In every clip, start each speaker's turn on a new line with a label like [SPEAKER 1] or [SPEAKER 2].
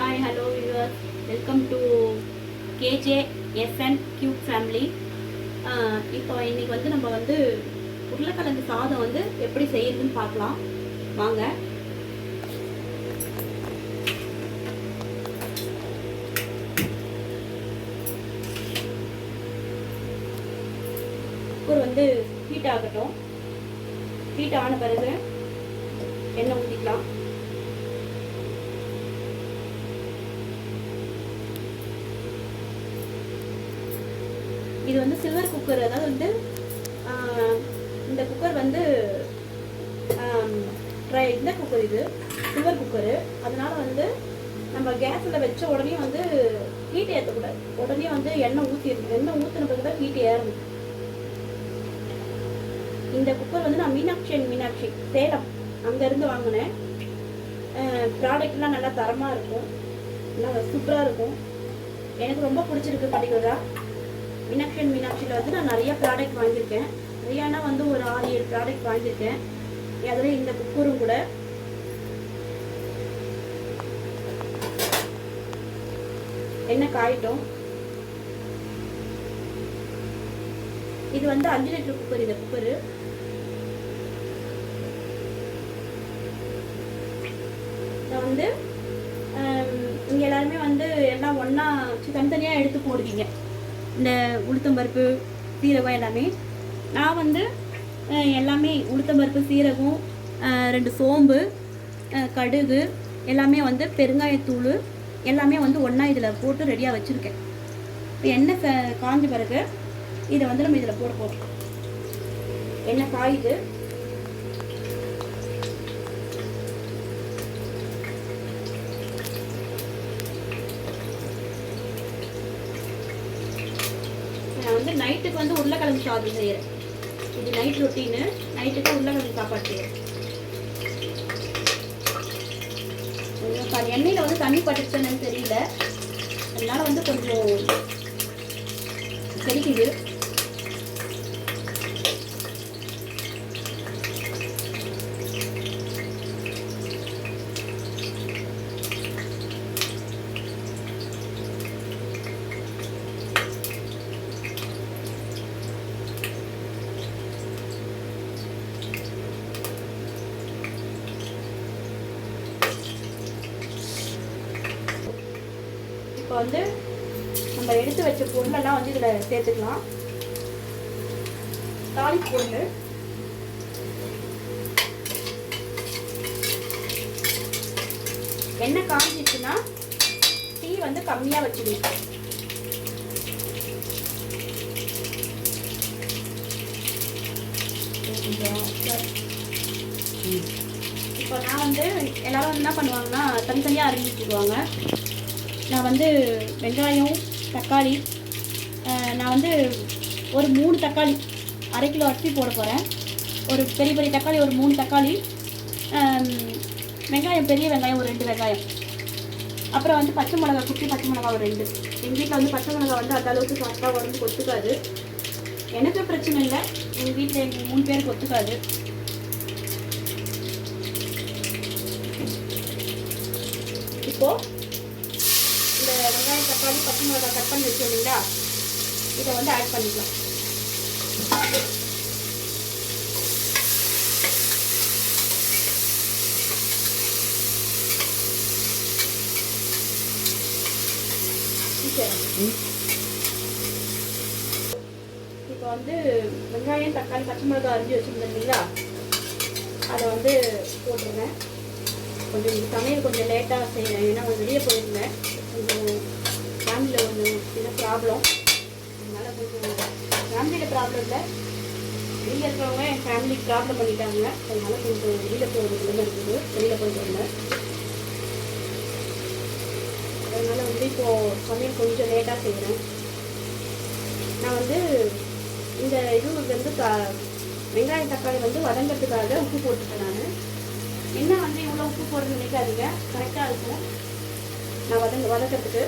[SPEAKER 1] Hi, hello viewers. Welcome to KJSN Cube Family. இப்போ இன்னைக்கு வந்து நம்ம வந்து உருளைக்கிழங்கு சாதம் வந்து எப்படி செய்யறதுன்னு பார்க்கலாம் வாங்க. குக்கர் வந்து ஹீட் ஆகட்டும். ஹீட் ஆன பிறகு எண்ணெய் ஊற்றிக்கலாம். இது வந்து சில்வர் குக்கர், அதாவது வந்து இந்த குக்கர் வந்து இந்த குக்கர் இது சில்வர் குக்கரு. அதனால வந்து நம்ம கேஸில் வச்ச உடனே வந்து ஹீட் ஏற்றக்கூடாது. உடனே வந்து எண்ணெய் ஊற்றிடணும். எண்ணெய் ஊற்றின பிறகு தான் ஹீட் ஏறணும். இந்த குக்கர் வந்து நான் மீனாட்சி சேலம் அங்கேருந்து வாங்கினேன். ப்ராடக்ட்லாம் நல்லா தரமாக இருக்கும், நல்லா சூப்பராக இருக்கும். எனக்கு ரொம்ப பிடிச்சிருக்கு. பர்டிகுலராக மீனாட்சியில் வந்து நான் நிறைய ப்ராடக்ட் வாங்கியிருக்கேன். நிறையானா வந்து ஒரு 6-7 ப்ராடக்ட் வாங்கியிருக்கேன். அதில் இந்த குக்கரும் கூட. எண்ணெய் காயிட்டும். இது வந்து 5 லிட்டர் குக்கர். இந்த குக்கரு நான் வந்து இங்கே எல்லாருமே வந்து எல்லாம் ஒன்றா தனித்தனியாக எடுத்து போடுவீங்க, இந்த உளுத்தம்பருப்பு சீரகம் எல்லாமே. நான் வந்து எல்லாமே உளுத்தம்பருப்பு சீரகம், 2 சோம்பு, கடுகு எல்லாமே வந்து பெருங்காயத்தூள் எல்லாமே வந்து ஒன்றா இதில் போட்டு ரெடியாக வச்சுருக்கேன். இப்போ எண்ணெய் காஞ்ச பிறகு இதை வந்து நம்ம இதில் போட போகிறோம். எண்ணெய் காயுது. நான் வந்து நைட்டுக்கு வந்து உருளைக்கிழங்கு சாதம் செய்கிறேன். இது நைட் ரொட்டீனு. நைட்டுக்கு உருளைக்கிழங்கு சாப்பாடு செய்கிறேன். எண்ணெயில் வந்து தண்ணி பட்டுச்சுன்னு தெரியல, அதனால வந்து கொஞ்சம் செடிக்குது. இப்போ வந்து நம்ம எடுத்து வச்ச பொருளெல்லாம் வந்து இதில் சேர்த்துக்கலாம். தாளிப்பு பொருள் எண்ணெய் காஞ்சிச்சுன்னா டீ வந்து கம்மியாக வச்சுக்கலாம். இப்போ நான் வந்து எல்லாரும் என்ன பண்ணுவாங்கன்னா தனித்தனியாக அரிஞ்சு வச்சுக்குவாங்க. நான் வந்து வெங்காயம், தக்காளி, நான் வந்து ஒரு 3 தக்காளி 1/2 கிலோ அரிசி போட போகிறேன். ஒரு பெரிய தக்காளி ஒரு 3 தக்காளி, வெங்காயம் பெரிய வெங்காயம் ஒரு 2 வெங்காயம், அப்புறம் வந்து பச்சை மிளகா, குட்டி பச்சை மிளகா ஒரு 2. எங்கள் வீட்டில் வந்து பச்சை மிளகா வந்து அந்த அளவுக்கு சாப்பிட்டா உடம்பு ஒத்துக்காது. எனக்கு பிரச்சனை இல்லை, எங்கள் வீட்டில் எங்கள் 3 பேருக்கு ஒத்துக்காது. இப்போது இந்த வெங்காயம், தக்காளி, பச்சை மிளகா கட் பண்ணி வச்சோம் இல்லைங்களா, இதை வந்து ஆட் பண்ணிக்கலாம். இப்போ வந்து வெங்காயம், தக்காளி, பச்சை மிளகா அரிஞ்சு வச்சுருந்தேன் இல்லைங்களா, அதை வந்து போட்டுருங்க. கொஞ்சம் சமையல் கொஞ்சம் லேட்டாக செய்யறேன், ஏன்னா கொஞ்சம் வெளியே போயிருந்தேன். கொஞ்சம் ஃபேமிலியில் கொஞ்சம் சின்ன ப்ராப்ளம், அதனால் கொஞ்சம் ஃபேமிலியில் ப்ராப்ளம் இல்லை, வெளியில் இருக்கிறவங்க என் ஃபேமிலிக்கு ப்ராப்ளம் பண்ணிட்டாங்க. அதனால கொஞ்சம் வெளியில் போகிறதுக்குள்ள இருக்குது, வெளியில் போயிட்டு வந்தேன். அதனால் வந்து இப்போது சமையல் கொஞ்சம் லேட்டாக செய்கிறேன். நான் வந்து இந்த இது வந்து வெங்காயம் தக்காளி வந்து வதங்கிறதுக்காக உப்பு போட்டுட்டேன். நான் என்ன வந்து இவ்வளோ உப்பு போடுறது நினைக்காதீங்க, கரெக்டாக இருக்கும் நான் வதக்கிறதுக்கு.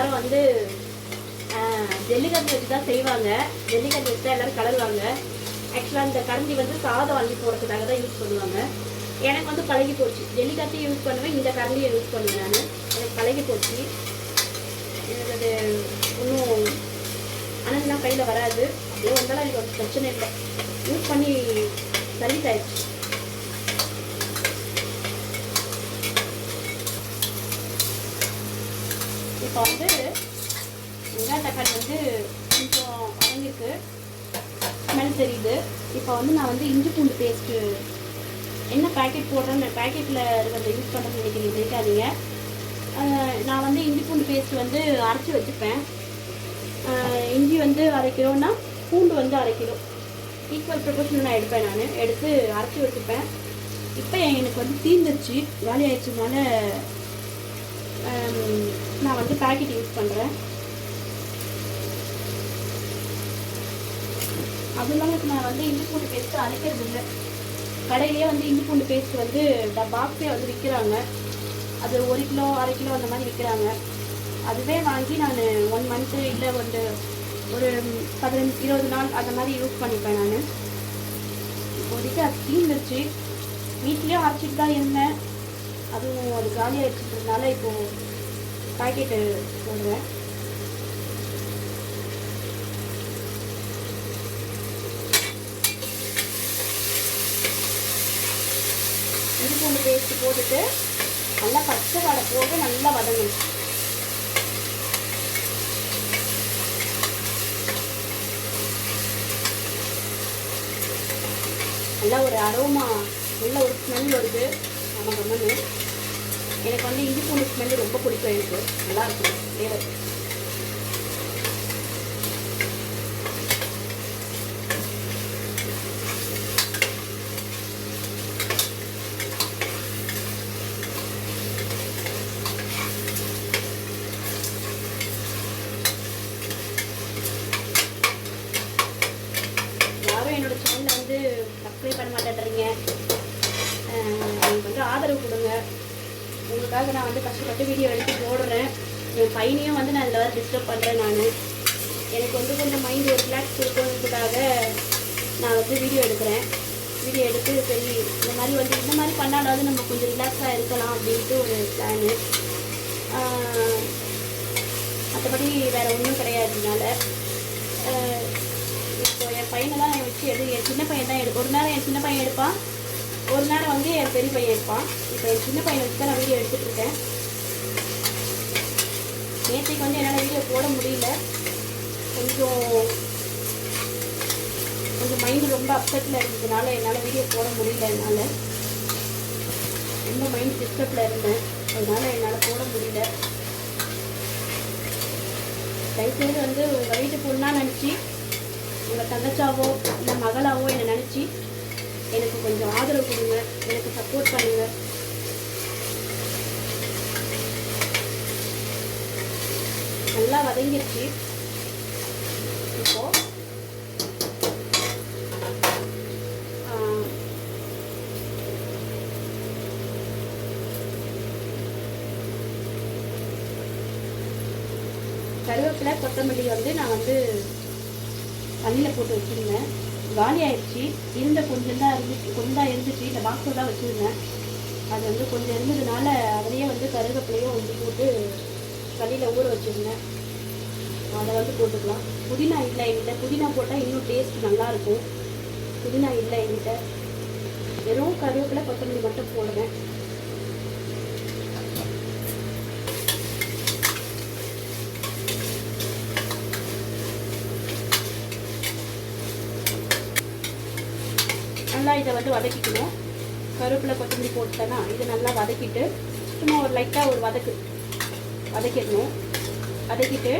[SPEAKER 1] எல்லாரும் வந்து ஜல்லிக்கரண்டி வச்சு தான் செய்வாங்க. ஜல்லிக்கரண்டி வச்சு தான் எல்லோரும் கலருவாங்க. ஆக்சுவலாக இந்த கரண்டி வந்து சாதம் அள்ளி போடுறதுக்காக தான் யூஸ் பண்ணுவாங்க. எனக்கு வந்து பழகி போச்சு. ஜல்லிக்கரண்டியும் யூஸ் பண்ணுவேன், இந்த கரண்டியும் யூஸ் பண்ணுவேன். நான் எனக்கு பழகி போச்சு. எனக்கு அது ஒன்றும் அனல்லாம் கையில் வராது. அப்படியே வந்தாலும் எனக்கு ஒரு பிரச்சனை இல்லை. யூஸ் பண்ணி சர்வீஸ் ஆயிடுச்சு. இப்போ வந்து வெங்காய தக்காளி வந்து கொஞ்சம் வதங்கிருக்கு, ஸ்மெல் தெரியுது. இப்போ வந்து நான் வந்து இஞ்சி பூண்டு பேஸ்ட்டு என்ன பேக்கெட் போடுறேன்னு பேக்கெட்டில் இருக்கிறத யூஸ் பண்ணுறேன்னு நினைக்கிறீங்க, நினைக்காதீங்க. நான் வந்து இஞ்சி பூண்டு பேஸ்ட் வந்து அரைச்சி வச்சுப்பேன். இஞ்சி வந்து 1/2 கிலோன்னா பூண்டு வந்து 1/2 கிலோ ஈக்குவல் ப்ரொபோர்ஷனில் நான் எடுப்பேன். நான் எடுத்து அரைச்சி வச்சுப்பேன். இப்போ எனக்கு வந்து தீர்ந்துருச்சு, காலி ஆயிடுச்சுனால நான் வந்து பேக்கெட் யூஸ் பண்ணுறேன். அதுவும் இல்லாமல் இப்போ நான் வந்து இஞ்சி பூண்டு பேஸ்ட்டு அரைக்கிறது இல்லை. கடையிலேயே வந்து இஞ்சி பூண்டு பேஸ்ட் வந்து பாக்ஸே வந்து விற்கிறாங்க. அது 1 கிலோ 1/2 கிலோ அந்த மாதிரி விற்கிறாங்க. அதுவே வாங்கி நான் 1 மந்த்து இல்லை ஒரு 15-20 நாள் அந்த மாதிரி யூஸ் பண்ணிப்பேன். நான் இப்போதைக்கு அது தீர்ந்துருச்சு. வீட்லேயும் அரைச்சிட்டு தான் இருந்தேன். அதுவும் அது காலி ஆகிடுச்சுன்றதுனால இப்போது பாக்கெட்டு போடுவேன். இஞ்சி பூண்டு பேஸ்ட்டு போட்டுட்டு நல்லா பச்சை வாடை போட்டு நல்லா வதங்கணும். நல்லா ஒரு அரோமா, நல்ல ஒரு ஸ்மெல் வருது. நம்ம கம்மனு எனக்கு வந்து இஞ்சி பூண்டு ஸ்மெல்லு ரொம்ப பிடிக்கும். எனக்கு நல்லா இருக்கும் ஃப்ளேவர். என்னோட சேனலை வந்து சப்ஸ்கிரைப் பண்ண மாட்டேன்றீங்க. எனக்கு வந்து ஆதரவு கொடுங்க. உங்களுக்காக நான் வந்து கஷ்டப்பட்டு வீடியோ எடுத்து போடுறேன். என் பையனையும் வந்து நான் இதில் வந்து டிஸ்டர்ப் பண்ணுறேன். எனக்கு வந்து கொஞ்சம் மைண்ட் ஒரு ரிலாக்ஸ் கொடுக்கறதுக்காக நான் வந்து வீடியோ எடுக்கிறேன். வீடியோ எடுத்து சரி இந்த மாதிரி பண்ணாலாவது நம்ம கொஞ்சம் ரிலாக்ஸாக இருக்கலாம் அப்படின்ட்டு ஒரு பிளானு. மற்றபடி வேறு ஒன்றும் கிடையாதுனால இப்போ என் பையனை தான் வச்சு என் சின்ன பையன் தான் ஒரு நேரம் என் சின்ன பையன் எடுப்பான், ஒரு நேரம் வந்து என் பெரிய பையன் எடுப்பான். இப்போ என் சின்ன பையனை வச்சு தான் நான் வீடியோ எடுத்துகிட்ருக்கேன். நேற்றுக்கு வந்து என்னால் வீடியோ போட முடியல. கொஞ்சம் மைண்டு ரொம்ப அப்செட்டில் இருந்ததுனால என்னால் வீடியோ போட முடியல. என்னால் ரொம்ப மைண்ட் டிஸ்டர்பில் இருந்தேன். அதனால் என்னால் போட முடியல. தயவுசெய்து வந்து உங்கள் வீட்டு பொண்ணா நினச்சி, உங்கள் தங்கச்சாவோ இல்லை மகளாவோ என்னை நினச்சி எனக்கு கொஞ்சம் ஆதரவு கொடுங்க, எனக்கு சப்போர்ட் பண்ணுங்கள். நல்லா வதங்கிடுச்சு. இப்போது கருவேப்பிலை கொத்தமல்லி வந்து நான் வந்து தண்ணியில் போட்டு வச்சுருந்தேன். காலி ஆயிடுச்சு. இருந்த கொஞ்சம் தான் இருந்துச்சு. இந்த பாக்ஸில் தான் வச்சுருந்தேன். அது வந்து கொஞ்சம் இருந்ததுனால அதிலேயே வந்து கருவேப்பிலையும் வந்து போட்டு தண்ணியில் ஊற வச்சுருந்தேன். அதை வந்து போட்டுக்கலாம். புதினா இல்லை என்கிட்ட. புதினா போட்டால் இன்னும் டேஸ்ட் நல்லாயிருக்கும். புதினா இல்லை என்கிட்ட. வெறும் கருவேப்பிலை கொத்தமல்லி மட்டும் போடுவேன். நல்லா இதை வந்து வதக்கிக்கணும். கருவேப்பிலை கொத்தமல்லி போட்டுட்டேன்னா இதை நல்லா வதக்கிட்டு சும்மா ஒரு லைட்டாக ஒரு வதக்கிடணும். வதக்கிட்டு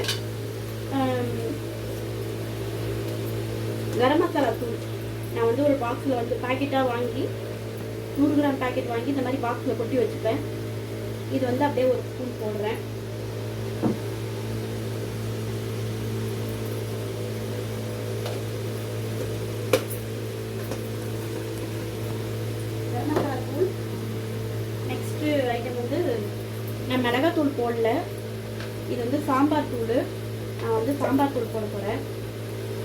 [SPEAKER 1] கரம் மசாலா தூள் நான் வந்து ஒரு பாக்ஸில் வந்து பேக்கெட்டாக வாங்கி 100 கிராம் பேக்கெட் வாங்கி இந்த மாதிரி பாக்ஸில் கொட்டி வச்சுப்பேன். இது வந்து அப்படியே ஒரு ஸ்பூன் போடுறேன். ஐட்டம் வந்து நான் மிளகாத்தூள் போடல. இது வந்து சாம்பார் தூள். நான் வந்து சாம்பார் தூள் போட போகிறேன்.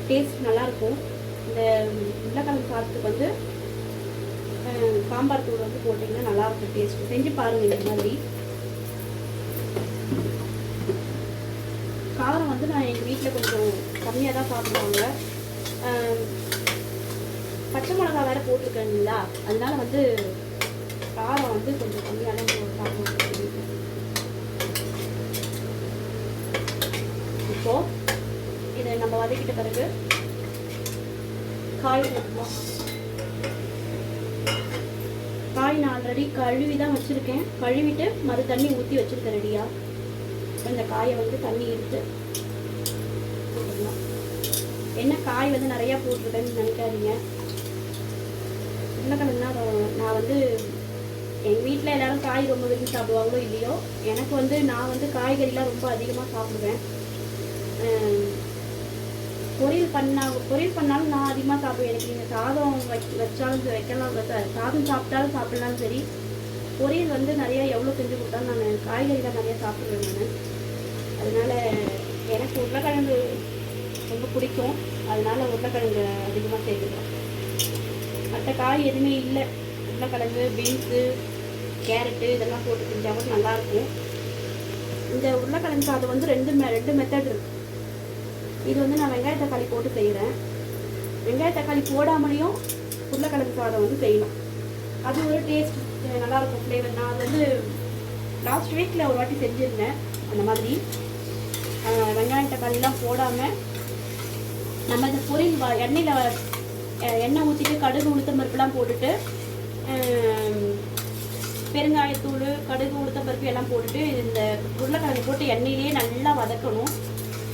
[SPEAKER 1] டேஸ்ட் நல்லாயிருக்கும். இந்த உருளைக்கிழங்கு சாதத்துக்கு வந்து சாம்பார் தூள் வந்து போட்டிங்கன்னா நல்லாயிருக்கும் டேஸ்ட். செஞ்சு பாருங்கள் இந்த மாதிரி. காரம் வந்து நான் எங்கள் வீட்டில் கொஞ்சம் கம்மியாக தான் சாப்பிடுவாங்க. பச்சை மிளகா வேறு போட்டிருக்கேங்களா, அதனால வந்து காரம் வந்து கொஞ்சம் கம்மியாக தான் சாப்பிடுவாங்க. இப்போது இதை நம்ம வதக்கிட்ட பிறகு காய் போட்டுக்கலாம். காய் நான் ஆல்ரெடி கழுவி தான் வச்சுருக்கேன். கழுவிட்டு மறு தண்ணி ஊற்றி வச்சுருக்கேன் ரெடியாக. இந்த காயை வந்து தண்ணி எடுத்து போட்டுக்கலாம். என்ன காய் வந்து நிறையா போட்டிருக்கேன்னு நினைக்காதீங்க. உருளைக்கிழங்குனா நான் வந்து எங்கள் வீட்டில் எல்லோரும் காய் ரொம்ப விரும்பி சாப்பிடுவாங்களோ இல்லையோ, எனக்கு வந்து நான் வந்து காய்கறிலாம் ரொம்ப அதிகமாக சாப்பிடுவேன். பொரியல் பண்ணாலும் நான் அதிகமாக சாப்பிடுவேன். எனக்கு நீங்கள் சாதம் வச்சாலும் வைக்கலாம், சாதம் சாப்பிட்டாலும் சாப்பிட்லாலும் சரி, பொரியல் வந்து நிறையா எவ்வளோ செஞ்சு கொடுத்தாலும் நான் காய்கறிலாம் நிறையா சாப்பிடுவேன் நான். அதனால் எனக்கு உருளைக்கிழங்கு ரொம்ப பிடிக்கும். அதனால் உருளைக்கிழங்கு அதிகமாக சேர்த்துக்கிறேன். மற்ற காய் எதுவுமே இல்லை. உருளைக்கிழங்கு, பீன்ஸு, கேரட்டு இதெல்லாம் போட்டு செஞ்சால் கூட நல்லாயிருக்கும். இந்த உருளைக்கிழங்கு சாதம் வந்து ரெண்டு மெத்தட் இருக்குது. இது வந்து நான் வெங்காய தக்காளி போட்டு செய்கிறேன். வெங்காய தக்காளி போடாமலையும் உருளைக்கிழங்கு சாதம் வந்து செய்யலாம். அது ஒரு டேஸ்ட் நல்லாயிருக்கும், ஃப்ளேவர். நான் அது வந்து லாஸ்ட் வீக்கில் ஒரு வாட்டி செஞ்சுருந்தேன். அந்த மாதிரி வெங்காய தக்காளிலாம் போடாமல் நம்ம இந்த பொரியல் எண்ணெய் ஊற்றிட்டு கடுகு உளுத்தம்பருப்புலாம் போட்டுட்டு பெருங்காயத்தூள், கடுகு உளுத்தம்பருப்பு எல்லாம் போட்டுட்டு இந்த உருளைக்கிழங்கு போட்டு எண்ணெயிலேயே நல்லா வதக்கணும்.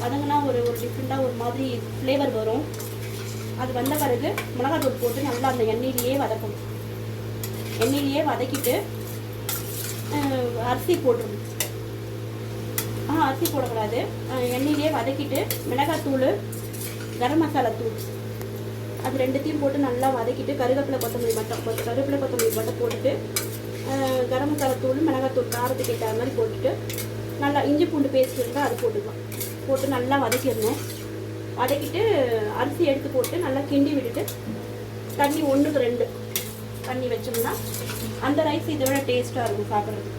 [SPEAKER 1] வதங்கினா ஒரு டிஃப்ரெண்ட்டாக ஒரு மாதிரி ஃப்ளேவர் வரும். அது வந்த பிறகு மிளகாத்தூள் போட்டு நல்லா அந்த எண்ணெயிலேயே வதக்கணும். எண்ணெயிலேயே வதக்கிட்டு அரிசி போட்டுருணும். அரிசி போடக்கூடாது. எண்ணெயிலேயே வதக்கிட்டு மிளகாத்தூள், கரம் மசாலா தூள் அது ரெண்டுத்தையும் போட்டு நல்லா வதக்கிட்டு கருவேப்பிலை கொத்தமல்லி மட்டும் போட்டுட்டு கரம் மசாலா தூள், மிளகாத்தூள் காரத்துக்கு ஏற்ற மாதிரி போட்டுட்டு நல்லா இஞ்சி பூண்டு பேஸ்ட் இருந்தால் அது போட்டுக்கலாம். போட்டு நல்லா வதக்கிடணும். வதக்கிட்டு அரிசி எடுத்து போட்டு நல்லா கிண்டி விட்டுட்டு தண்ணி 1:2 தண்ணி வச்சோம்னா அந்த ரைஸ் இதை விட டேஸ்ட்டாக இருக்கும் சாப்பிட்றது.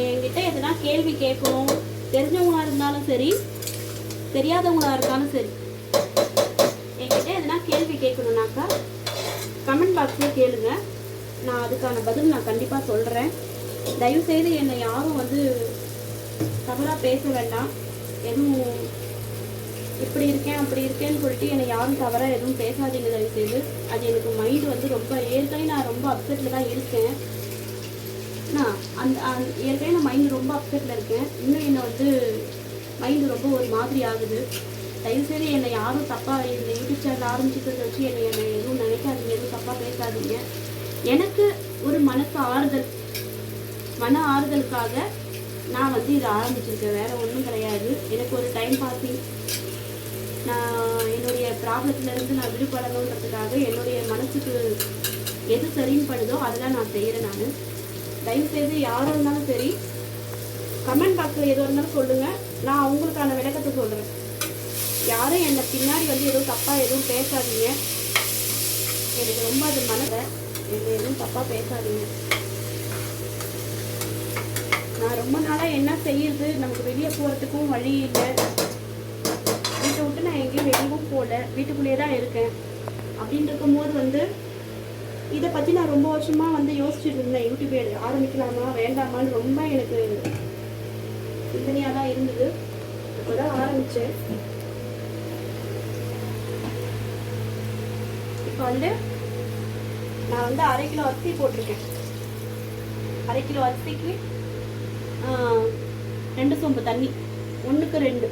[SPEAKER 1] என்கிட்ட எதுனா கேள்வி கேட்கணும், தெரிஞ்சவங்களா இருந்தாலும் சரி தெரியாதவங்களா இருந்தாலும் சரி, என்கிட்ட எதுனா கேள்வி கேட்கணுன்னாக்கா கமெண்ட் பாக்ஸில் கேளுங்க. நான் அதுக்கான பதில் நான் கண்டிப்பாக சொல்கிறேன். தயவுசெய்து என்னை யாரும் வந்து தவறாக பேச வேண்டாம். எதுவும் இப்படி இருக்கேன் அப்படி இருக்கேன்னு சொல்லிட்டு என்னை யாரும் தவறாக எதுவும் பேசாதீங்க தயவுசெய்து. அது எனக்கு மைண்டு வந்து ரொம்ப ஏற்கனவே நான் ரொம்ப அப்செட்டில் தான் இருக்கேன். ஏற்கனவே நான் மைண்டு ரொம்ப அப்செட்டில் இருக்கேன். இன்னும் என்னை வந்து மைண்டு ரொம்ப ஒரு மாதிரி ஆகுது. தயவுசெய்து என்னை யாரும் தப்பாக இந்த யூடியூப் சேனல் ஆரம்பிச்சுக்கிறத வச்சு என்னை எதுவும் நினைக்காதீங்க, எதுவும் தப்பாக பேசாதீங்க. எனக்கு ஒரு மன ஆறுதலுக்காக நான் வந்து இதை ஆரம்பிச்சிருக்கேன். வேறு ஒன்றும் கிடையாது. எனக்கு ஒரு டைம் பாஸிங். நான் என்னுடைய ப்ராப்ளத்துலேருந்து நான் விடுபடணுன்றதுக்காக என்னுடைய மனசுக்கு எது சரின்னு படுதோ அதெல்லாம் நான் செய்கிறேன். நான் தயவுசெய்து யாராக இருந்தாலும் சரி கமெண்ட் பாக்ஸில் எதுவாக இருந்தாலும் சொல்லுங்கள். நான் அவங்களுக்கான விளக்கத்தை சொல்கிறேன். யாரும் என்னை பின்னாடி வந்து எதுவும் தப்பாக எதுவும் பேசாதீங்க. எனக்கு ரொம்ப அது மனதை என்னை எதுவும் தப்பாக பேசாதீங்க. நான் ரொம்ப நாளாக என்ன செய்யுது, நமக்கு வெளியே போகிறதுக்கும் வழி இல்லை. வீட்டை விட்டு நான் எங்கேயும் வெளியவும் போகல, வீட்டுக்குள்ளேயே தான் இருக்கேன். அப்படின்னு இருக்கும்போது வந்து இதை பற்றி நான் ரொம்ப வருஷமாக வந்து யோசிச்சுட்டு இருந்தேன். யூடியூப் ஆரம்பிக்கலாமா வேண்டாமான்னு ரொம்ப எனக்கு சிந்தனையாக தான் இருந்தது. இப்போ தான் ஆரம்பித்தேன். இப்போ வந்து நான் வந்து 1/2 கிலோ அரிசி போட்டிருக்கேன். 1/2 கிலோ அரிசிக்கு 2 சொம்பு தண்ணி, 1க்கு 2.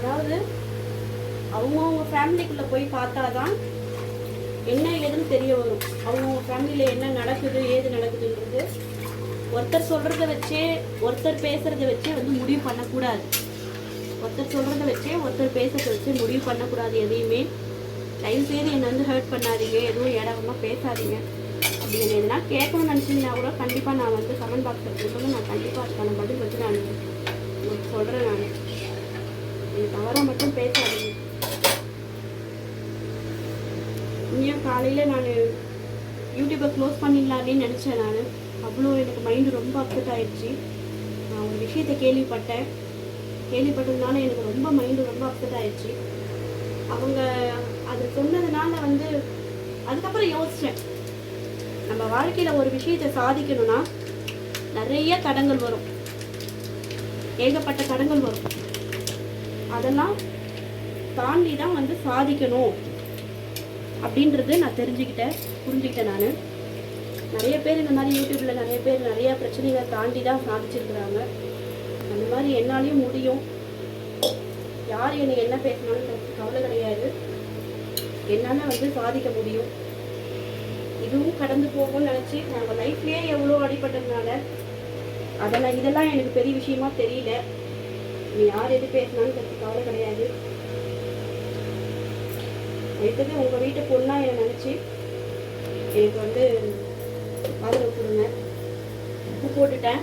[SPEAKER 1] அதாவது அவங்கவுங்க ஃபேமிலிக்குள்ளே போய் பார்த்தா தான் என்ன ஏதுன்னு தெரிய வரும். அவங்கவுங்க ஃபேமிலியில் என்ன நடக்குது ஏது நடக்குதுன்றது ஒருத்தர் சொல்கிறத வச்சே, ஒருத்தர் பேசுகிறத வச்சே வந்து முடிவு பண்ணக்கூடாது. ஒருத்தர் சொல்கிறத வச்சே, ஒருத்தர் பேசுகிறத வச்சே முடிவு பண்ணக்கூடாது எதையுமே. தயவுசெய்து என்னை வந்து ஹர்ட் பண்ணாதீங்க, எதுவும் இடமா பேசாதீங்க. அப்படி என்ன எதுனா கேட்கணும்னு நினச்சிங்கன்னா கூட கண்டிப்பாக நான் வந்து கமெண்ட் பாக்ஸில் கொடுக்கணும். நான் கண்டிப்பாக அதுக்கான பதில் வச்சு நான் உங்களுக்கு சொல்கிறேன். நான் இது தவறாக மட்டும் பேசாதீங்க. இன்னும் காலையில் நான் யூடியூப்பை க்ளோஸ் பண்ணிடலான்னு நினச்சேன். நான் அவ்வளோ எனக்கு மைண்டு ரொம்ப அப்செட் ஆகிடுச்சு. நான் ஒரு விஷயத்தை கேள்விப்பட்டதுனால எனக்கு ரொம்ப மைண்டு ரொம்ப அப்செட் ஆகிடுச்சு. அவங்க அதை சொன்னதுனால வந்து அதுக்கப்புறம் யோசித்தேன், நம்ம வாழ்க்கையில் ஒரு விஷயத்தை சாதிக்கணும்னா நிறைய தடங்கள் வரும், ஏகப்பட்ட தடங்கள் வரும். அதெல்லாம் தாண்டி தான் வந்து சாதிக்கணும் அப்படின்றது நான் புரிஞ்சுக்கிட்டேன். நான் நிறைய பேர் இந்த மாதிரி யூடியூப்பில் நிறைய பேர் நிறைய பிரச்சனைகளை தாண்டி தான் சாதிச்சிருக்கிறாங்க. அந்த மாதிரி என்னாலையும் முடியும். யார் என்னை என்ன பேசினாலும் கவலை கிடையாது, என்னால் வந்து சாதிக்க முடியும். இதுவும் கடந்து போகும்னு நினச்சி நம்ம லைஃப்லேயே எவ்வளோ அடிபட்டதுனால இதெல்லாம் எனக்கு பெரிய விஷயமா தெரியல. நீ யார் எது பேசினாலும் கவலை கிடையாது. எடுத்தது உங்கள் வீட்டு பொண்ணா என்னை நினச்சி எனக்கு வந்து ஆதரவு கொடுங்க. உப்பு போட்டுட்டேன்.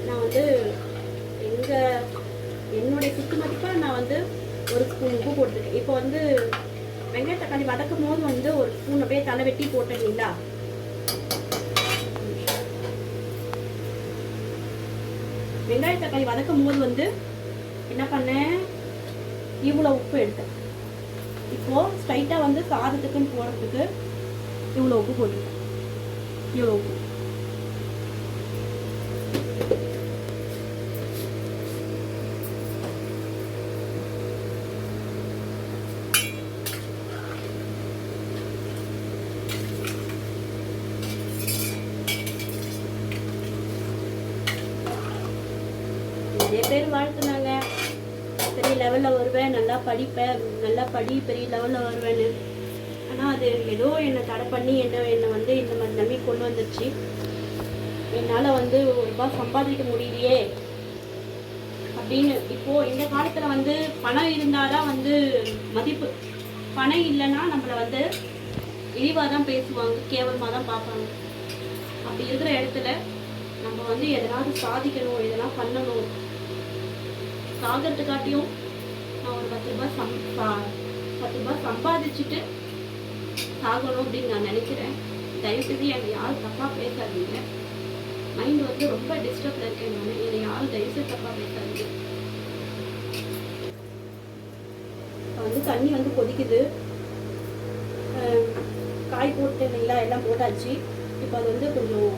[SPEAKER 1] நான் வந்து என்னுடைய குத்து மதிப்பாக நான் வந்து 1 ஸ்பூன் உப்பு போட்டிருக்கேன். இப்போ வந்து வெங்காய தக்காளி வதக்கும் போது வந்து 1 ஸ்பூன் அப்படியே தலை வெட்டி போட்டீங்களா. வெங்காய தக்காளி வதக்கும் போது வந்து என்ன பண்ணேன், இவ்வளோ உப்பு எடுத்தேன். இப்போது ஸ்ட்ரைட்டாக வந்து சாதத்துக்குன்னு போடுறதுக்கு இவ்வளோ உப்பு போட்டுருக்கேன். இவ்வளோ உப்பு நிறைய பேர் வாழ்த்துனாங்க, பெரிய லெவலில் வருவேன், நல்லா படிப்பேன், நல்லா பெரிய லெவலில் வருவேன்னு. ஆனால் அது ஏதோ என்னை தடை பண்ணி என்னை வந்து இந்த மாதிரி நம்பி கொண்டு வந்துருச்சு. என்னால் வந்து ₹1 சம்பாதிக்க முடியலையே அப்படின்னு. இப்போது இந்த காலத்தில் வந்து பணம் இருந்தால் தான் வந்து மதிப்பு. பணம் இல்லைன்னா நம்மளை வந்து இழிவாக தான் பேசுவாங்க, கேவலமாக தான் பார்ப்பாங்க. அப்படி இருக்கிற இடத்துல நம்ம வந்து எதனாவது சாதிக்கணும், எதனா பண்ணணும். சாகிறதுக்காட்டியும் நான் ஒரு ₹10 சம்பாதிச்சுட்டு சாகணும் அப்படின்னு நான் நினைக்கிறேன். தயவுசெய்து என்னை யாரும் தப்பாக பேசாதீங்க. மைண்ட் வந்து ரொம்ப டிஸ்டர்ப்ல இருக்கேன் நான். என்னை யாரும் தயவுசெய்து தப்பாக பேசாதீங்க. வந்து தண்ணி வந்து கொதிக்குது. காய் போட்டு இல்லைங்களா, எல்லாம் போட்டாச்சு. இப்போ அது வந்து கொஞ்சம்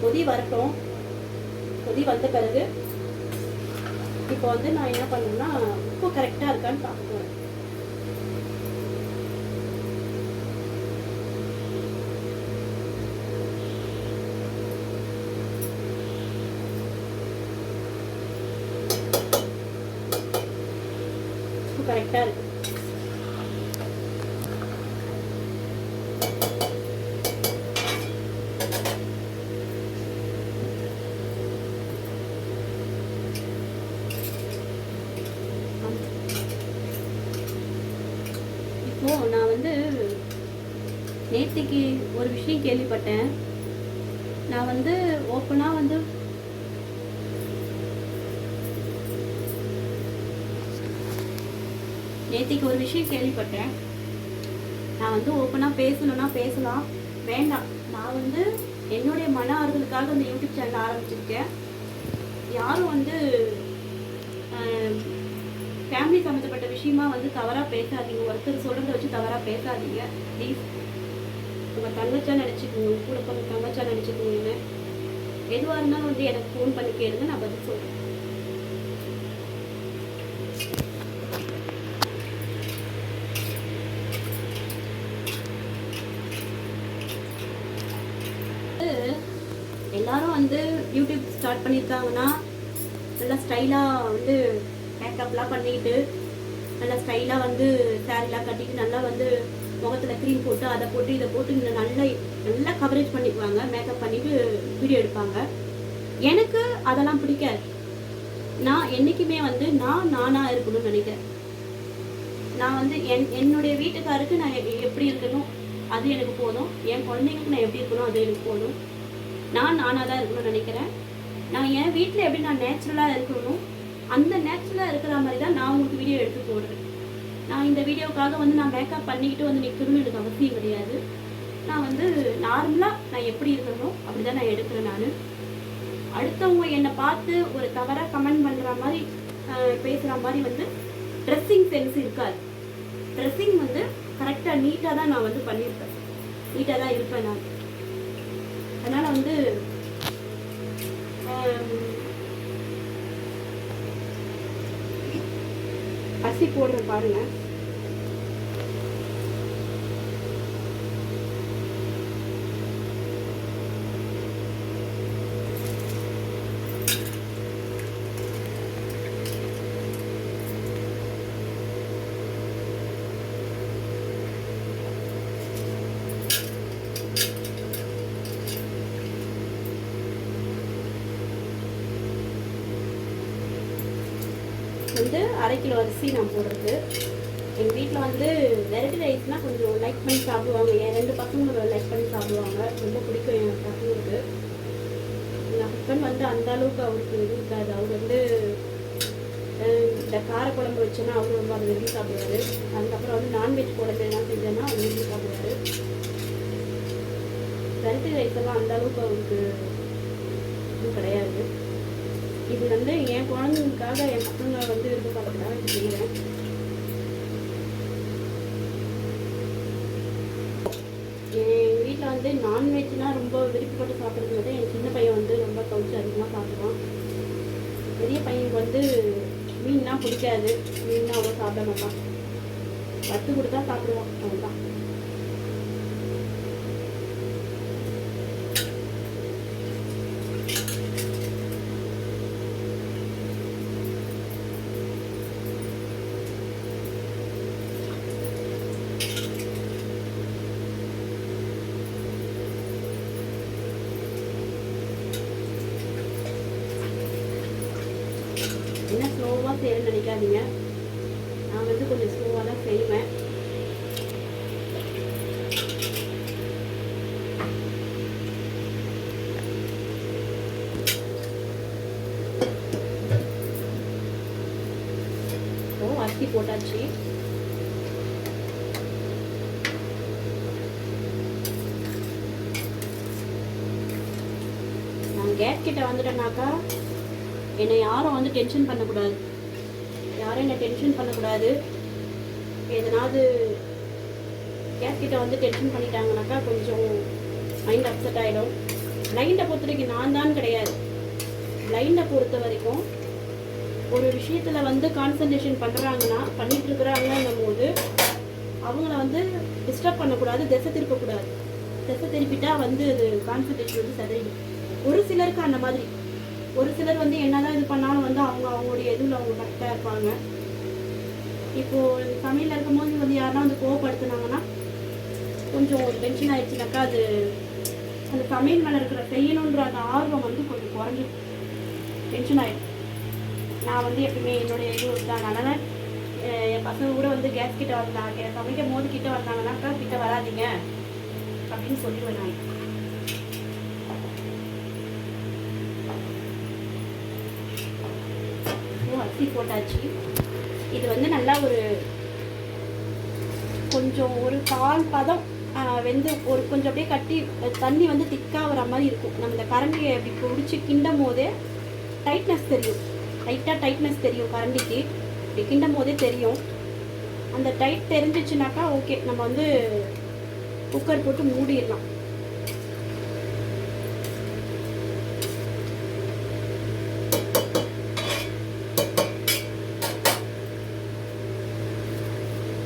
[SPEAKER 1] கொதி வரட்டும். கொதி வந்த பிறகு இப்போ வந்து நான் என்ன பண்ணுவேன்னா உப்பு கரெக்டாக இருக்கான்னு பார்க்குவேன். உப்பு கரெக்டாக இருக்கு. நான் வந்து நேற்றுக்கு ஒரு விஷயம் கேள்விப்பட்டேன். நான் வந்து ஓப்பனாக வந்து நேற்றுக்கு ஒரு விஷயம் கேள்விப்பட்டேன். நான் வந்து ஓப்பனாக பேசணும்னா பேசலாம், வேண்டாம். நான் வந்து என்னுடைய மன ஆறுதலுக்காக அந்த யூடியூப் சேனல் ஆரம்பிச்சிருக்கேன். யாரும் வந்து ஃபேமிலி சம்மந்தப்பட்ட விஷயமா வந்து தவறாக பேசாதீங்க. ஒருத்தர் சொல்கிறத வச்சு தவறாக பேசாதீங்க ப்ளீஸ். உங்கள் தங்கச்சா நினச்சிக்கோங்க, கூட போகிற தங்கச்சா நினச்சிக்கோங்க. எதுவாக இருந்தாலும் வந்து எனக்கு ஃபோன் பண்ணி கேளுங்க, நான் பதில் சொல்கிறேன். எல்லாரும் வந்து யூடியூப் ஸ்டார்ட் பண்ணியிருக்காங்கன்னா நல்லா ஸ்டைலாக வந்து மேக்கப்லாம் பண்ணிக்கிட்டு நல்லா ஸ்டைலாக வந்து சாரீலாம் கட்டிட்டு நல்லா வந்து முகத்தில் க்ரீம் போட்டு அதை போட்டு இதை போட்டு நல்லா கவரேஜ் பண்ணிக்குவாங்க, மேக்கப் பண்ணிவிட்டு வீடியோ எடுப்பாங்க. எனக்கு அதெல்லாம் பிடிக்காது. நான் என்றைக்குமே வந்து நானாக இருக்கணும்னு நினைக்கிறேன். நான் வந்து என்னுடைய வீட்டுக்காருக்கு நான் எப்படி இருக்கணும் அது எனக்கு போதும். என் குழந்தைங்களுக்கு நான் எப்படி இருக்கணும் அது எனக்கு போதும். நான் நானாக தான் இருக்கணும்னு நினைக்கிறேன். நான் என் வீட்டில் எப்படி நான் நேச்சுரலாக இருக்கணும் அந்த நேச்சுரலாக இருக்கிற மாதிரி தான் நான் உங்களுக்கு வீடியோ எடுத்து போடுறேன். நான் இந்த வீடியோக்காக வந்து நான் மேக்கப் பண்ணிக்கிட்டு வந்து நிற்கணும்னு எனக்கு அவசியம் கிடையாது. நான் வந்து நார்மலாக நான் எப்படி இருக்கணும் அப்படி தான் நான் எடுக்கிறேன். நான் அடுத்தவங்க என்னை பார்த்து ஒரு தவறாக கமெண்ட் பண்ணுற மாதிரி பேசுகிற மாதிரி வந்து ட்ரெஸ்ஸிங் சென்ஸ் இருக்காது. ட்ரெஸ்ஸிங் வந்து கரெக்டாக நீட்டாக தான் நான் வந்து பண்ணியிருப்பேன், நீட்டாக தான் இருப்பேன் நான். அதனால் வந்து அரிசி போடுறேன் பாருங்க. வந்து 1/2 கிலோ அரிசி நான் போடுறது. எங்கள் வீட்டில் வந்து வெரைட்டி ரைஸ்னால் கொஞ்சம் லைக் பண்ணி சாப்பிடுவாங்க. என் 2 பசங்களும் லைக் பண்ணி சாப்பிடுவாங்க, ரொம்ப பிடிக்கும் என் பசங்களுக்கு. என் ஹஸ்பண்ட் வந்து அந்த அளவுக்கு அவருக்கு இது இருக்காது. அவர் வந்து இந்த காரக்குழம்பு வச்சோன்னா அவர் ரொம்ப அதை விரும்பி சாப்பிடுவார். அதுக்கப்புறம் வந்து நான்வெஜ் குழம்பு என்ன செஞ்சேன்னா அவர் விரும்பி சாப்பிடுவார். வெரைட்டி ரைஸ் எல்லாம் அந்த அளவுக்கு அவருக்கு இது கிடையாது. இது வந்து என் குழந்தைங்களுக்காக என் பசங்க வந்து விருப்பப்படுறதுக்காக இது செய்கிறேன். என் வீட்டில் வந்து நான்வெஜ்னால் ரொம்ப விருப்பப்பட்டு சாப்பிட்றது வந்து என் சின்ன பையன் வந்து ரொம்ப கவுச்சு அதிகமாக சாப்பிடுவான். பெரிய பையனுக்கு வந்து மீன்னா பிடிக்காது, மீன்னா அவ்வளோ சாப்பிட மாட்டான். வறுத்து கொடுத்தா சாப்பிடுவான், அவ்வளோதான். என்ன ஸ்லோவாக செய்யணும்னு நினைக்காதீங்க, நான் வந்து கொஞ்சம் ஸ்லோவாக தான் செய்வேன். அரிசி போட்டாச்சு. நான் கேஸ் கிட்ட வந்துட்டேன்னாக்கா என்னை யாரும் வந்து டென்ஷன் பண்ணக்கூடாது, யாரும் என்னை டென்ஷன் பண்ணக்கூடாது. எதனாவது கேஸ் கிட்ட வந்து டென்ஷன் பண்ணிட்டாங்கனாக்கா கொஞ்சம் மைண்ட் அப்செட் ஆகிடும். பிளைண்டை பொறுத்த வரைக்கும் நான் தான் கிடையாது. பிளைண்டை பொறுத்த வரைக்கும் ஒரு விஷயத்தில் வந்து கான்சன்ட்ரேஷன் பண்ணுறாங்கன்னா பண்ணிட்டு இருக்கிறாங்கன்னும் போது அவங்கள வந்து டிஸ்டர்ப் பண்ணக்கூடாது, திசை திருப்பக்கூடாது. திசை திருப்பிட்டா வந்து அது கான்சன்ட்ரேஷன் வந்து சதையிடும். ஒரு சிலருக்கு அந்த மாதிரி, ஒரு சிலர் வந்து என்னதான் இது பண்ணாலும் வந்து அவங்களுடைய இதில் அவங்க கரெக்டாக இருப்பாங்க. இப்போது சமையலில் இருக்கும்போது வந்து யாருன்னா வந்து கோவப்படுத்துனாங்கன்னா கொஞ்சம் டென்ஷன் ஆயிடுச்சுனாக்கா அது அந்த சமையல் மேலே இருக்கிற செய்யணுன்ற அந்த ஆர்வம் வந்து கொஞ்சம் குறைஞ்சிடும், டென்ஷன் ஆகிடும். நான் வந்து எப்பவுமே என்னுடைய இது தான். அதனால் என் பசங்க கூட வந்து கேஸ் கிட்ட வந்தாங்க, சமைக்கும் போது கிட்ட வந்தாங்கன்னாக்கா கிட்ட வராதிங்க அப்படின்னு சொல்லிடுவேன் நான். அரிசி போட்டாச்சு. இது வந்து நல்லா ஒரு கொஞ்சம் ஒரு கால் பதம் வெந்து ஒரு கொஞ்சம் அப்படியே கட்டி தண்ணி வந்து திக்காக வர மாதிரி இருக்கும். நம்ம இந்த கரண்டியை அப்படி பிடிச்சி கிண்டும் போதே டைட்னஸ் தெரியும், லைட்டாக டைட்னஸ் தெரியும் கரண்டிக்கு. இப்படி கிண்டும் போதே தெரியும். அந்த டைட் தெரிஞ்சிச்சுனாக்கா ஓகே, நம்ம வந்து குக்கர் போட்டு மூடிடலாம்.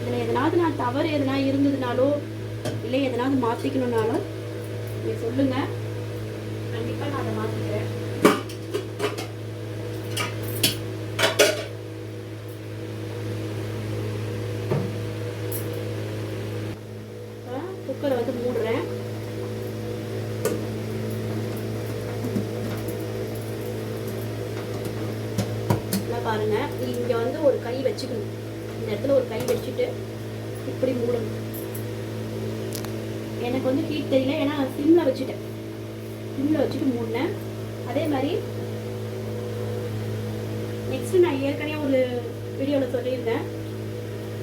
[SPEAKER 1] இதில் எதனாவது நான் தவறு எதனா இருந்ததுனாலோ இல்லை எதனாவது மாற்றிக்கணுன்னாலும் நீங்கள் சொல்லுங்கள், கண்டிப்பாக நான் அதை மாற்றிக்கிறேன். குக்கரை வந்து மூடுறேன். பாருங்க, இங்கே வந்து ஒரு கை வச்சுக்கணும். இந்த இடத்துல ஒரு கை வச்சுட்டு இப்படி மூடணும். எனக்கு வந்து ஹீட் தெரியல, ஏன்னா சிம்மில் வச்சுட்டேன். சிம்மில் வச்சுட்டு மூடினேன். அதே மாதிரி நெக்ஸ்ட்டு நான் ஏற்கனவே ஒரு வீடியோவில் சொல்லியிருந்தேன்,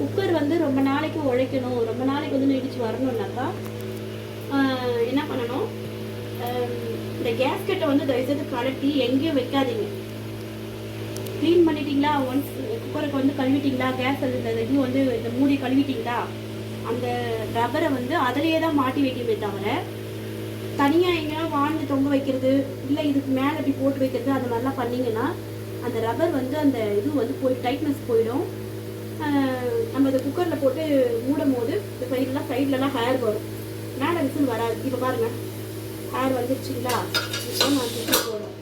[SPEAKER 1] குக்கர் வந்து ரொம்ப நாளைக்கு உழைக்கணும், ரொம்ப நாளைக்கு வந்து நீடிச்சு வரணும்னாக்கா என்ன பண்ணணும், இந்த கேஸ்கெட்டை வந்து தயவுசெய்து கலட்டி எங்கேயும் வைக்காதீங்க. க்ளீன் பண்ணிட்டீங்களா, ஒன்ஸ் குக்கருக்கு வந்து கழுவிட்டிங்களா, கேஸ் இந்த இது வந்து இந்த மூடி கழுவிட்டிங்களா, அந்த ரப்பரை வந்து அதிலேயே தான் மாட்டி வைக்கணுமே தவிர தனியாக எங்கேயா வாழ்ந்து தொங்க வைக்கிறது இல்லை இதுக்கு மேலே இப்படி போட்டு வைக்கிறது அந்த மாதிரிலாம் பண்ணிங்கன்னா அந்த ரப்பர் வந்து அந்த இது வந்து போய் டைட்னஸ் போயிடும். நம்ம இந்த குக்கரில் போட்டு மூடும் போது இந்த சைட்லலாம் ஹேர் வரும், மேலே விசில் வராது. இப்போ பாருங்கள், ஹேர் வந்துருச்சுங்களா. இப்போ நான் விசில் போடுறேன்.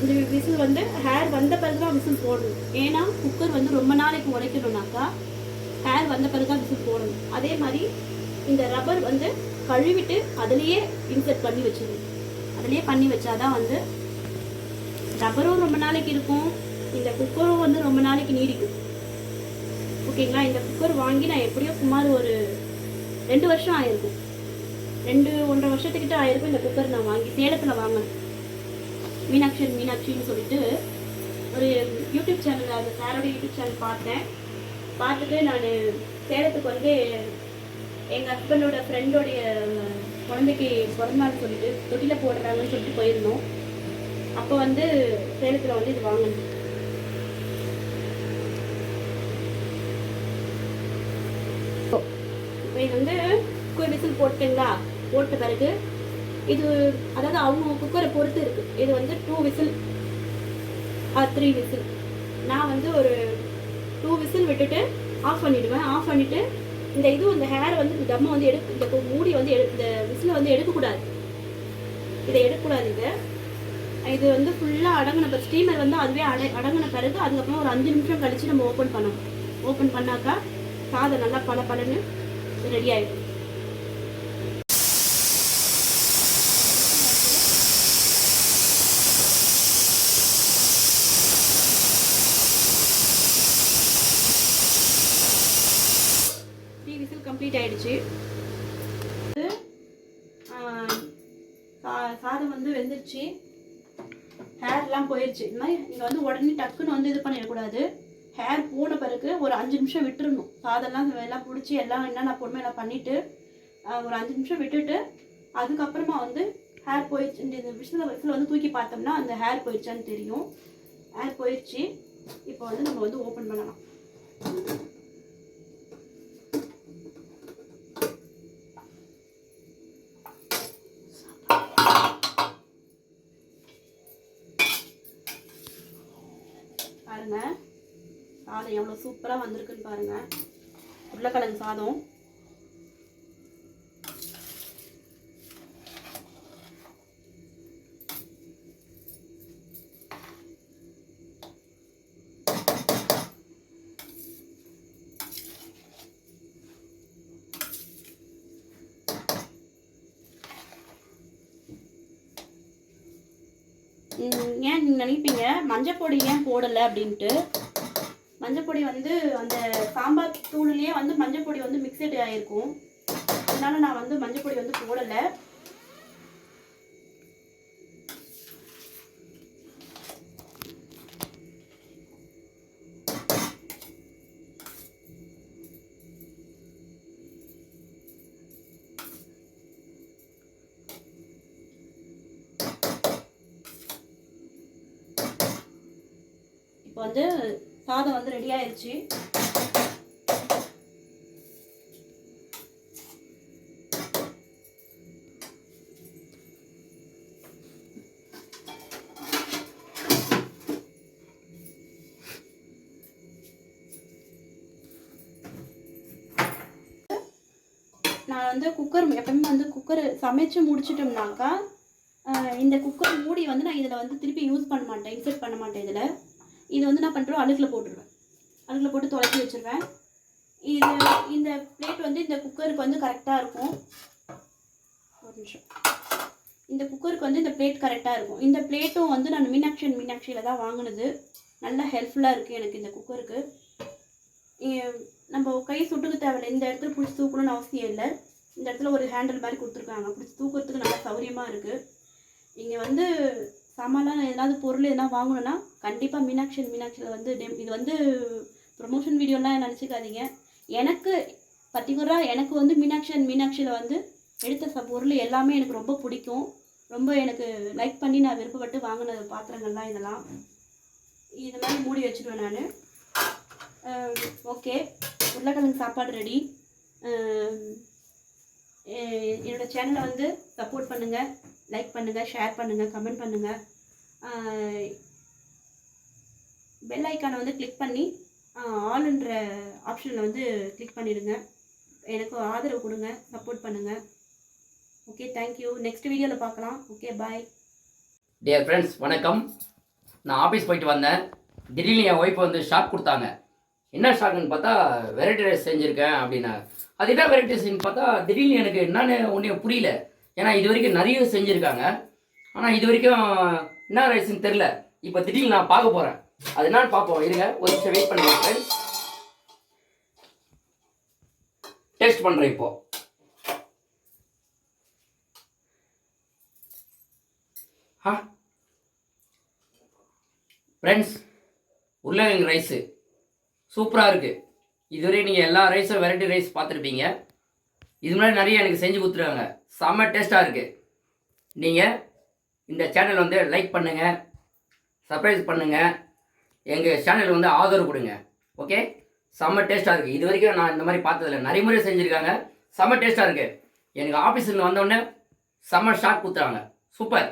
[SPEAKER 1] இந்த விசில் வந்து ஹேர் வந்த பிறகு தான் விசில் போடணும். ஏன்னா குக்கர் வந்து ரொம்ப நாளைக்கு உடைக்கணும்னாக்கா ஹேர் வந்த பிறகு தான் விசில் போடணும். அதே மாதிரி இந்த ரப்பர் வந்து கழுவிட்டு அதிலேயே இன்சர்ட் பண்ணி வச்சிடணும். அதிலேயே பண்ணி வச்சாதான் வந்து ரப்பரும் ரொம்ப நாளைக்கு இருக்கும், இந்த குக்கரும் வந்து ரொம்ப நாளைக்கு நீடிக்கும். ஓகேங்களா. இந்த குக்கர் வாங்கி நான் எப்படியோ சுமார் ஒரு 2 வருஷம் ஆயிருக்கும், 2-1.5 வருஷத்துக்கிட்ட ஆயிருக்கும். இந்த குக்கர் நான் வாங்கி சேலத்தில் வாங்கினேன். மீனாட்சின்னு சொல்லிட்டு ஒரு யூடியூப் சேனல், அந்த சாரோட யூடியூப் சேனல் பார்த்துட்டு நான் சேலத்துக்கு வந்து எங்கள் ஹஸ்பண்டோட ஃப்ரெண்டோடைய குழந்தைக்கு பிறந்தநாள் சொல்லிட்டு தொட்டியில் போடுறாங்கன்னு சொல்லிட்டு போயிருந்தோம். அப்போ வந்து சேலத்தில் வந்து இது வாங்கணும். இப்போ இது வந்து குக்கர் விசில் போட்டுங்களா, போட்ட பிறகு இது அதாவது அவங்க குக்கரை பொறுத்து இருக்குது. இது வந்து 2 விசில் 3 விசில். நான் வந்து ஒரு 2 விசில் விட்டுட்டு ஆஃப் பண்ணிவிடுவேன். ஆஃப் பண்ணிவிட்டு இந்த இந்த ஹேரை வந்து இந்த தம்மை வந்து இந்த மூடி வந்து இந்த விசிலை வந்து எடுக்கக்கூடாது. இதை எடுக்கக்கூடாது. இது வந்து ஃபுல்லாக அடங்கின ஸ்டீமர் வந்து அதுவே அடங்கின பிறகு அதுக்கப்புறம் ஒரு 5 நிமிஷம் கழித்து நம்ம ஓப்பன் பண்ணணும். ஓப்பன் பண்ணாக்கா சாதம் நல்லா பலன்னு ரெடி ஆகிடும். கம்ப்ளீட் ஆயிடுச்சு. சாதம் வந்து வெந்துருச்சு, ஹேர்லாம் போயிடுச்சு. இந்த மாதிரி நீங்கள் வந்து உடனே டக்குன்னு வந்து இது பண்ணிடக்கூடாது. ஹேர் போன பிறகு ஒரு 5 நிமிஷம் விட்டுருணும். சாதம்லாம் எல்லாம் பிடிச்சி எல்லாம் என்னென்ன பொறுமை எல்லாம் பண்ணிவிட்டு ஒரு 5 நிமிஷம் விட்டுட்டு அதுக்கப்புறமா வந்து ஹேர் போயிடுச்சு. இந்த விசில் வந்து தூக்கி பார்த்தோம்னா அந்த ஹேர் போயிடுச்சான்னு தெரியும். ஹேர் போயிடுச்சு. இப்போ வந்து நம்ம வந்து ஓப்பன் பண்ணலாம். பாருங்க, சாதம் எவ்வளோ சூப்பராக வந்திருக்குன்னு பாருங்க. உருளைக்கிழங்கு சாதம். ஏன் நீங்கள் நினைப்பீங்க மஞ்சள் பொடி ஏன் போடலை அப்படின்ட்டு. மஞ்சள் பொடி வந்து அந்த சாம்பார் தூள்லேயே வந்து மஞ்சள் பொடி வந்து மிக்சட் ஆகிருக்கும். அதனால நான் வந்து மஞ்சள் பொடி வந்து போடலை. இப்போ வந்து சாதம் வந்து ரெடி ஆயிடுச்சு. நான் வந்து குக்கர் எப்பவுமே வந்து குக்கர் சமைச்சு முடிச்சிட்டோம்னாக்கா இந்த குக்கர் மூடி வந்து நான் இதில் வந்து திருப்பி யூஸ் பண்ண மாட்டேன், இன்சர்ட் பண்ண மாட்டேன். இது வந்து நான் பண்ணுறோம் அழுக்கில் போட்டுருவேன். அழுக்கில் போட்டு தொலைச்சி வச்சுருவேன். இந்த பிளேட் வந்து இந்த குக்கருக்கு வந்து கரெக்டாக இருக்கும். ஒரு நிமிஷம். இந்த குக்கருக்கு வந்து இந்த பிளேட் கரெக்டாக இருக்கும். இந்த பிளேட்டும் வந்து நான் மீனாட்சியில் தான் வாங்கினது. நல்லா ஹெல்ப்ஃபுல்லாக இருக்குது எனக்கு இந்த குக்கருக்கு. நம்ம கை சுட்டுக்க தேவையில்லை. இந்த இடத்துல பிடிச்சி தூக்கணும்னு அவசியம் இல்லை. இந்த இடத்துல ஒரு ஹேண்டில் மாதிரி கொடுத்துருக்காங்க. பிடிச்சி தூக்கிறதுக்கு நல்லா சௌகரியமாக இருக்குது. இங்கே வந்து சாமான்லாம் ஏதாவது பொருள் எதனா வாங்கணுன்னா கண்டிப்பாக மீனாட்சியில் வந்து இது வந்து ப்ரொமோஷன் வீடியோலாம் நினச்சிக்காதீங்க. எனக்கு பர்டிகுலராக எனக்கு வந்து மீனாட்சியில் வந்து எடுத்த பொருள் எல்லாமே எனக்கு ரொம்ப பிடிக்கும். ரொம்ப எனக்கு லைக் பண்ணி நான் விருப்பப்பட்டு வாங்கின பாத்திரங்கள்லாம் இதெல்லாம். இது மாதிரி மூடி வச்சுருவேன் நான். ஓகே, உருளைக்கிழங்கு சாப்பாடு ரெடி. என்னோடய சேனலை வந்து சப்போர்ட் பண்ணுங்கள், லைக் பண்ணுங்கள், ஷேர் பண்ணுங்கள், கமெண்ட் பண்ணுங்கள். பெல் ஐக்கானை வந்து கிளிக் பண்ணி ஆல்ன்ற ஆப்ஷனில் வந்து கிளிக் பண்ணிடுங்க. எனக்கு ஆதரவு கொடுங்க, சப்போர்ட் பண்ணுங்கள். Okay, thank you. நெக்ஸ்ட் வீடியோவில் பார்க்கலாம். ஓகே, பாய்.
[SPEAKER 2] டியர் ஃப்ரெண்ட்ஸ், வணக்கம். நான் ஆஃபீஸ் போயிட்டு வந்தேன். திடீர்னு என் ஒய்ஃப் வந்து ஷாக் கொடுத்தாங்க. என்ன ஷாக்குன்னு பார்த்தா வெரைட்டி ரைஸ் செஞ்சுருக்கேன் அப்படின்னா. அது என்ன வெரைட்டி ரைஸ்ன்னு பார்த்தா திடீர்னு எனக்கு என்னன்னு ஒன்றும் புரியல. ஏன்னா இது வரைக்கும் நிறைய செஞ்சுருக்காங்க, ஆனால் இது வரைக்கும் என்ன ரைஸ்ன்னு தெரில. இப்போ திடீர்னு நான் பார்க்க போகிறேன். அது என்னன்னு பார்ப்போம். இருங்க, ஒரு நிமிஷம் வெயிட் பண்ணுங்க ஃப்ரெண்ட்ஸ். டேஸ்ட் பண்ணுறேன் இப்போ. ஃப்ரெண்ட்ஸ், உருளைக்கிழங்கு ரைஸு சூப்பராக இருக்குது. இதுவரை நீங்கள் எல்லா ரைஸும் வெரைட்டி ரைஸ் பார்த்துருப்பீங்க. இது முன்னாடி நிறைய எனக்கு செஞ்சு கொடுத்துருவாங்க. செம்ம டேஸ்ட்டாக இருக்குது. நீங்கள் இந்த சேனல் வந்து லைக் பண்ணுங்கள், சப்ஸ்கிரைப் பண்ணுங்கள், எங்கள் சேனல் வந்து ஆதரவு கொடுங்க. ஓகே, செம்ம டேஸ்ட்டாக இருக்குது. இது வரைக்கும் நான் இந்த மாதிரி பார்த்ததில்ல. நிறைய முறை செஞ்சுருக்காங்க. செம்ம டேஸ்ட்டாக இருக்குது. எனக்கு ஆஃபீஸில் வந்தோடனே செம்ம ஷாக் கொடுத்துறாங்க. சூப்பர்.